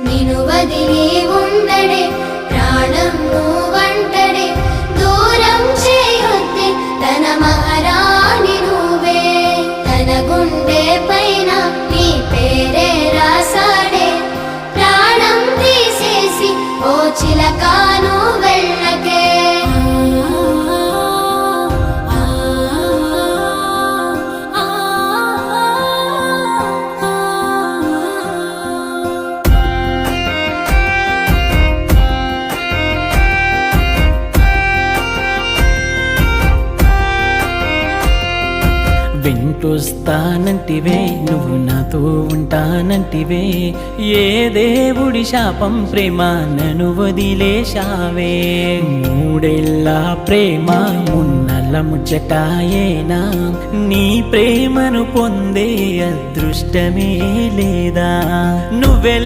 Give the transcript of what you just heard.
నిను వదిలి ఉండడే ప్రాణం నువ్వంటడే దూరం చేయొద్దే తన మహారాణి నువ్వే తన గుండె పైన నీ పేరే రాసాడే ప్రాణం తీసేసి ఓ చిలకాను వెళ్ళకే వెంటొస్తానంటివే నువ్వు నాతో ఉంటానంటివే ఏ దేవుడి శాపం ప్రేమ నన్ను వదిలేశావే మూడేళ్ళ ప్రేమ మున్నల ముచ్చటాయేనా నీ ప్రేమను పొందే అదృష్టమే లేదా నువ్వె